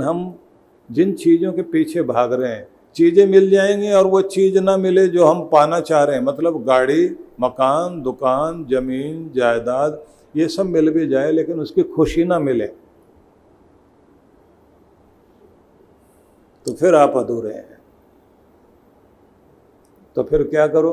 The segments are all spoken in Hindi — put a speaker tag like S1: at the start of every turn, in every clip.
S1: हम जिन चीज़ों के पीछे भाग रहे हैं, चीज़ें मिल जाएंगी और वो चीज़ ना मिले जो हम पाना चाह रहे हैं, मतलब गाड़ी, मकान, दुकान, ज़मीन, जायदाद, ये सब मिल भी जाए लेकिन उसकी खुशी ना मिले तो फिर आप अधूरे हैं। तो फिर क्या करो?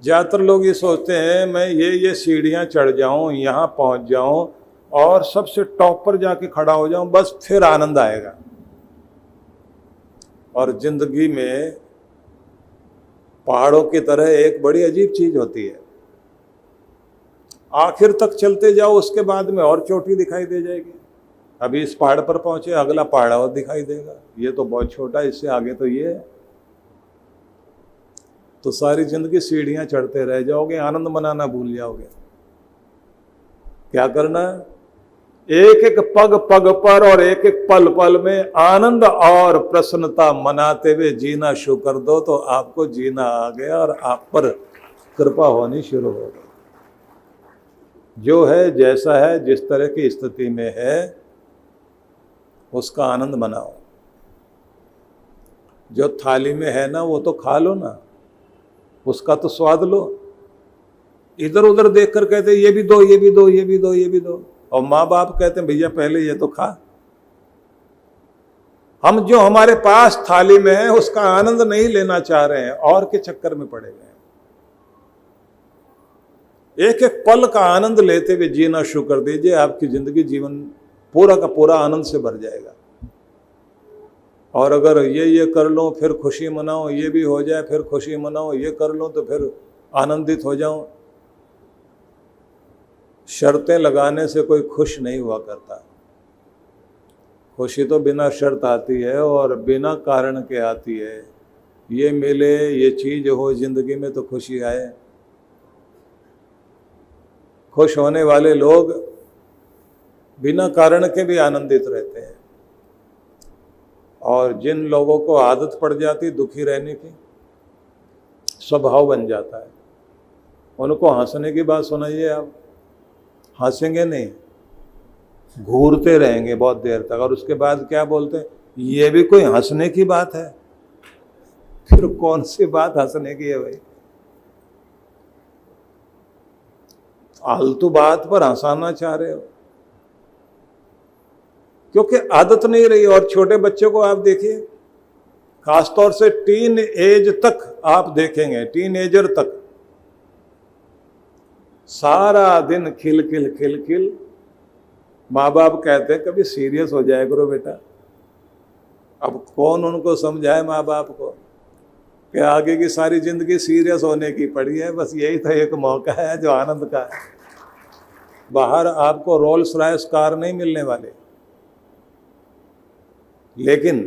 S1: ज़्यादातर लोग ये सोचते हैं मैं ये सीढ़ियाँ चढ़ जाऊँ, यहाँ पहुँच जाऊँ और सबसे टॉप पर जाके खड़ा हो जाऊँ, बस फिर आनंद आएगा। और जिंदगी में पहाड़ों की तरह एक बड़ी अजीब चीज होती है, आखिर तक चलते जाओ उसके बाद में और चोटी दिखाई दे जाएगी। अभी इस पहाड़ पर पहुंचे, अगला पहाड़ और दिखाई देगा, ये तो बहुत छोटा, इससे आगे तो ये है। तो सारी जिंदगी सीढ़ियां चढ़ते रह जाओगे, आनंद मनाना भूल जाओगे। क्या करना है? एक एक पग पग पर और एक एक पल पल में आनंद और प्रसन्नता मनाते हुए जीना शुरू कर दो, तो आपको जीना आ गया और आप पर कृपा होनी शुरू हो गई। जो है, जैसा है, जिस तरह की स्थिति में है, उसका आनंद मनाओ। जो थाली में है ना वो तो खा लो ना, उसका तो स्वाद लो। इधर उधर देख कर कहते ये भी दो, ये भी दो, ये भी दो, ये भी दो, और माँ बाप कहते हैं भैया पहले ये तो खा। हम जो हमारे पास थाली में है उसका आनंद नहीं लेना चाह रहे हैं, और के चक्कर में पड़े हुए हैं। एक एक पल का आनंद लेते हुए जीना शुरू कर दीजिए, आपकी जिंदगी, जीवन पूरा का पूरा आनंद से भर जाएगा। और अगर ये कर लो फिर खुशी मनाओ, ये भी हो जाए फिर खुशी मनाओ, ये कर लो तो फिर आनंदित हो जाओ, शर्तें लगाने से कोई खुश नहीं हुआ करता। खुशी तो बिना शर्त आती है और बिना कारण के आती है। ये मिले, ये चीज हो जिंदगी में तो खुशी आए। खुश होने वाले लोग बिना कारण के भी आनंदित रहते हैं, और जिन लोगों को आदत पड़ जाती दुखी रहने की, स्वभाव बन जाता है, उनको हंसने की बात सुनाइए आप, हंसेंगे नहीं, घूरते रहेंगे बहुत देर तक, और उसके बाद क्या बोलते हैं, ये भी कोई हंसने की बात है? फिर कौन सी बात हंसने की है भाई? आलतू बात पर हंसाना चाह रहे हो, क्योंकि आदत नहीं रही। और छोटे बच्चों को आप देखिए, खासतौर से टीन एज तक आप देखेंगे, टीन एजर तक सारा दिन खिल खिल खिल खिल। माँ बाप कहते हैं कभी सीरियस हो जाए करो बेटा। अब कौन उनको समझाए माँ बाप को कि आगे की सारी जिंदगी सीरियस होने की पड़ी है, बस यही तो एक मौका है जो आनंद का है। बाहर आपको रोल्स रॉयस कार नहीं मिलने वाले, लेकिन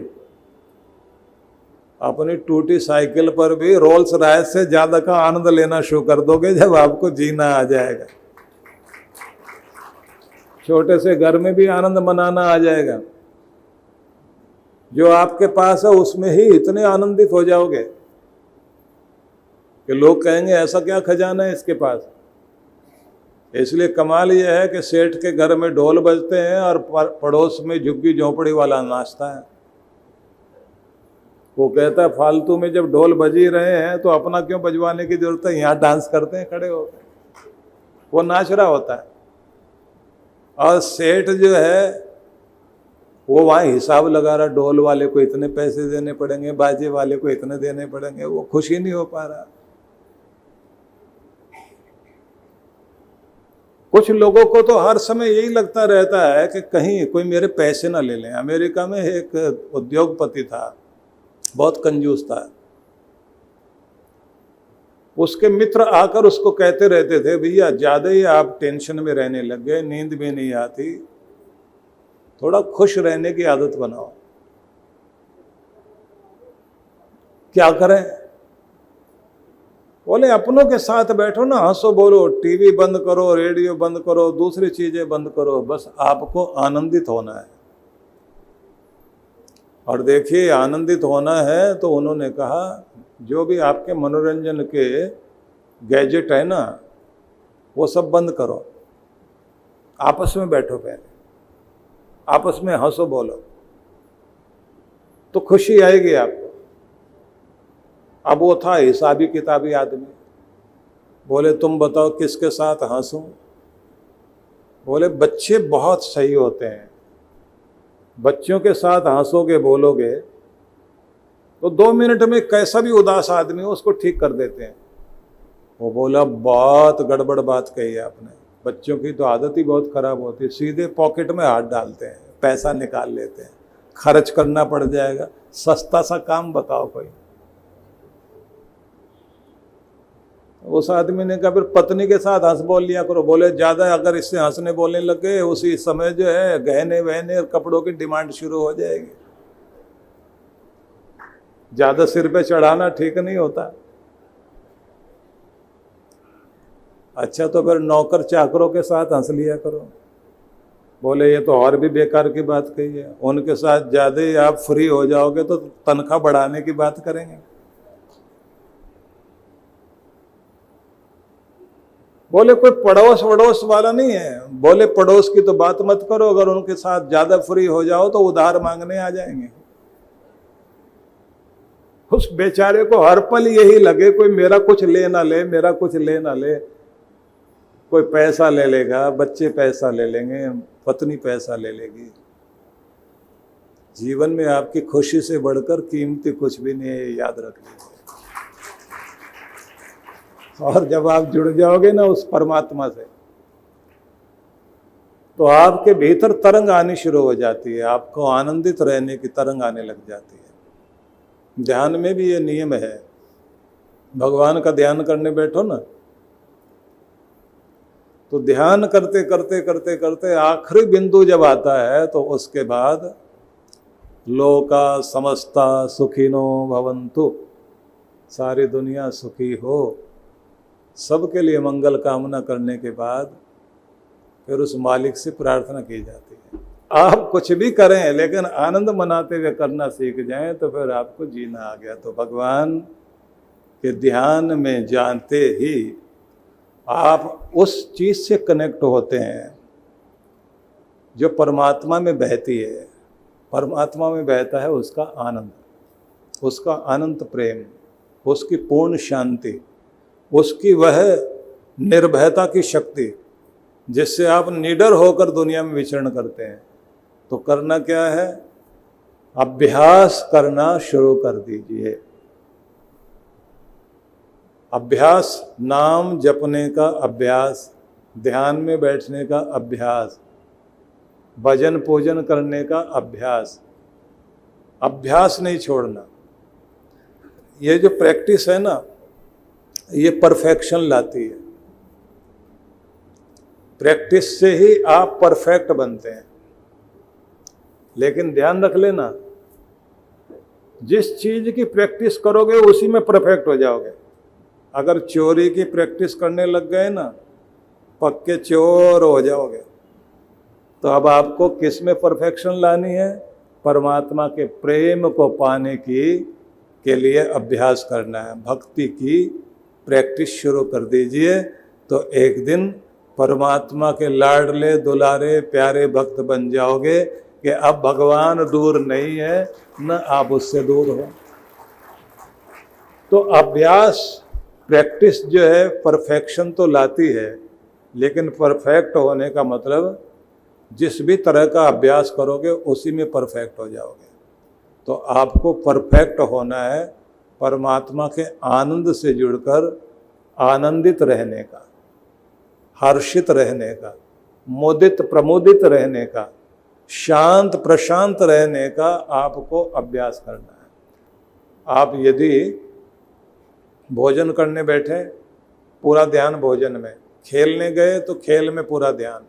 S1: अपनी टूटी साइकिल पर भी रोल्स रॉयस से ज्यादा का आनंद लेना शुरू कर दोगे जब आपको जीना आ जाएगा। छोटे से घर में भी आनंद मनाना आ जाएगा। जो आपके पास है उसमें ही इतने आनंदित हो जाओगे कि लोग कहेंगे ऐसा क्या खजाना है इसके पास। इसलिए कमाल यह है कि सेठ के घर में ढोल बजते हैं और पड़ोस में झुग्गी झोंपड़ी वाला नाचता है। वो कहता है फालतू में जब ढोल बज ही रहे हैं तो अपना क्यों बजवाने की जरूरत है, यहाँ डांस करते हैं खड़े होकर। वो नाच रहा होता है, और सेठ जो है वो वहाँ हिसाब लगा रहा, ढोल वाले को इतने पैसे देने पड़ेंगे, बाजे वाले को इतने देने पड़ेंगे। वो खुश ही नहीं हो पा रहा। कुछ लोगों को तो हर समय यही लगता रहता है कि कहीं कोई मेरे पैसे ना ले लें। अमेरिका में एक उद्योगपति था, बहुत कंजूस था। उसके मित्र आकर उसको कहते रहते थे भैया ज्यादा ही आप टेंशन में रहने लग गए, नींद भी नहीं आती, थोड़ा खुश रहने की आदत बनाओ। क्या करें? बोले अपनों के साथ बैठो ना, हंसो बोलो, टीवी बंद करो, रेडियो बंद करो, दूसरी चीजें बंद करो, बस आपको आनंदित होना है। और देखिए आनंदित होना है तो उन्होंने कहा जो भी आपके मनोरंजन के गैजेट है ना वो सब बंद करो, आपस में बैठो पहले, आपस में हंसो बोलो तो खुशी आएगी आपको। अब वो था हिसाबी किताबी आदमी, बोले तुम बताओ किसके साथ हंसूं? बोले बच्चे बहुत सही होते हैं, बच्चों के साथ हंसोगे बोलोगे तो 2 मिनट में कैसा भी उदास आदमी हो उसको ठीक कर देते हैं। वो बोला बहुत गड़बड़ बात कही आपने, बच्चों की तो आदत ही बहुत खराब होती है, सीधे पॉकेट में हाथ डालते हैं, पैसा निकाल लेते हैं, खर्च करना पड़ जाएगा, सस्ता सा काम बताओ कोई। उस आदमी ने कहा फिर पत्नी के साथ हंस बोल लिया करो। बोले ज्यादा अगर इससे हंसने बोलने लग गए उसी समय जो है गहने वहने और कपड़ों की डिमांड शुरू हो जाएगी, ज्यादा सिर पे चढ़ाना ठीक नहीं होता। अच्छा तो फिर नौकर चाकरों के साथ हंस लिया करो। बोले ये तो और भी बेकार की बात कही है, उनके साथ ज्यादा ही आप फ्री हो जाओगे तो तनख्वाह बढ़ाने की बात करेंगे। बोले कोई पड़ोस वड़ोस वाला नहीं है, बोले पड़ोस की तो बात मत करो, अगर उनके साथ ज्यादा फ्री हो जाओ तो उधार मांगने आ जाएंगे। उस बेचारे को हर पल यही लगे कोई मेरा कुछ ले ना ले, मेरा कुछ ले ना ले, कोई पैसा ले लेगा, बच्चे पैसा ले लेंगे, पत्नी पैसा ले लेगी। जीवन में आपकी खुशी से बढ़कर कीमती कुछ भी नहीं है, याद रख लीजिए। और जब आप जुड़ जाओगे ना उस परमात्मा से तो आपके भीतर तरंग आनी शुरू हो जाती है, आपको आनंदित रहने की तरंग आने लग जाती है। ध्यान में भी ये नियम है, भगवान का ध्यान करने बैठो ना तो ध्यान करते करते करते करते आखिरी बिंदु जब आता है तो उसके बाद लोका समस्ता सुखिनो भवन्तु, सारी दुनिया सुखी हो, सबके लिए मंगल कामना करने के बाद फिर उस मालिक से प्रार्थना की जाती है। आप कुछ भी करें लेकिन आनंद मनाते हुए करना सीख जाएं तो फिर आपको जीना आ गया। तो भगवान के ध्यान में जानते ही आप उस चीज से कनेक्ट होते हैं जो परमात्मा में बहती है। परमात्मा में बहता है उसका आनंद, उसका अनंत प्रेम, उसकी पूर्ण शांति, उसकी वह निर्भयता की शक्ति जिससे आप निडर होकर दुनिया में विचरण करते हैं। तो करना क्या है? अभ्यास करना शुरू कर दीजिए। अभ्यास, नाम जपने का अभ्यास, ध्यान में बैठने का अभ्यास, भजन पूजन करने का अभ्यास, अभ्यास नहीं छोड़ना। ये जो प्रैक्टिस है ना ये परफेक्शन लाती है। प्रैक्टिस से ही आप परफेक्ट बनते हैं। लेकिन ध्यान रख लेना, जिस चीज की प्रैक्टिस करोगे उसी में परफेक्ट हो जाओगे। अगर चोरी की प्रैक्टिस करने लग गए ना पक्के चोर हो जाओगे। तो अब आपको किस में परफेक्शन लानी है? परमात्मा के प्रेम को पाने के लिए अभ्यास करना है। भक्ति की प्रैक्टिस शुरू कर दीजिए तो एक दिन परमात्मा के लाडले दुलारे प्यारे भक्त बन जाओगे कि अब भगवान दूर नहीं है न आप उससे दूर हो। तो अभ्यास, प्रैक्टिस जो है परफेक्शन तो लाती है, लेकिन परफेक्ट होने का मतलब जिस भी तरह का अभ्यास करोगे उसी में परफेक्ट हो जाओगे। तो आपको परफेक्ट होना है परमात्मा के आनंद से जुड़कर आनंदित रहने का, हर्षित रहने का, मोदित प्रमोदित रहने का, शांत प्रशांत रहने का आपको अभ्यास करना है। आप यदि भोजन करने बैठे पूरा ध्यान भोजन में, खेलने गए तो खेल में पूरा ध्यान,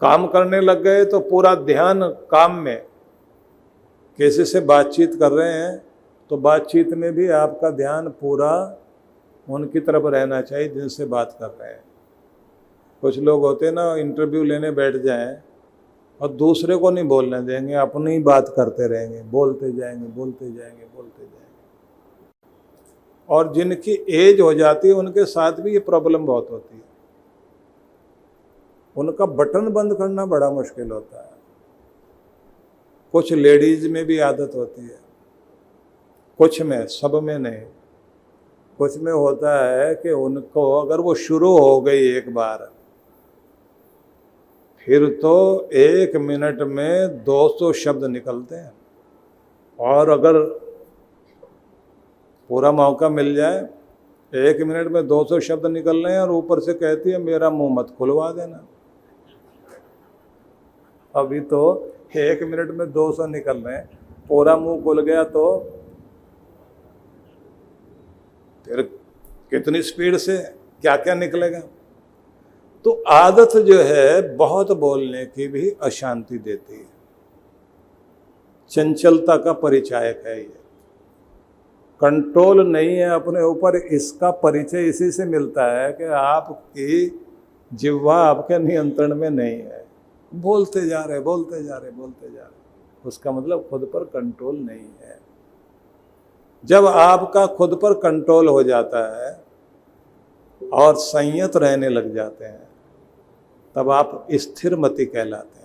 S1: काम करने लग गए तो पूरा ध्यान काम में, किसी से बातचीत कर रहे हैं तो बातचीत में भी आपका ध्यान पूरा उनकी तरफ रहना चाहिए जिनसे बात कर रहे हैं। कुछ लोग होते हैं ना, इंटरव्यू लेने बैठ जाएं और दूसरे को नहीं बोलने देंगे, अपनी ही बात करते रहेंगे, बोलते जाएंगे बोलते जाएंगे बोलते जाएंगे। और जिनकी एज हो जाती है उनके साथ भी ये प्रॉब्लम बहुत होती है। उनका बटन बंद करना बड़ा मुश्किल होता है। कुछ लेडीज में भी आदत होती है, कुछ में, सब में नहीं। कुछ में होता है कि उनको अगर वो शुरू हो गई एक बार, फिर तो 1 मिनट में 200 शब्द निकलते हैं। और अगर पूरा मौका मिल जाए, 1 मिनट में 200 शब्द निकल रहे हैं और ऊपर से कहती है मेरा मुंह मत खुलवा देना। अभी तो 1 मिनट में 200 निकल रहे हैं, पूरा मुंह खुल गया तो फिर कितनी स्पीड से क्या क्या निकलेगा। तो आदत जो है बहुत बोलने की भी अशांति देती है, चंचलता का परिचायक है ये। कंट्रोल नहीं है अपने ऊपर, इसका परिचय इसी से मिलता है कि आपकी जिह्वा आपके नियंत्रण में नहीं है। बोलते जा रहे, बोलते जा रहे, बोलते जा रहे, उसका मतलब खुद पर कंट्रोल नहीं है। जब आपका खुद पर कंट्रोल हो जाता है और संयत रहने लग जाते हैं, तब आप स्थिर मति कहलाते हैं।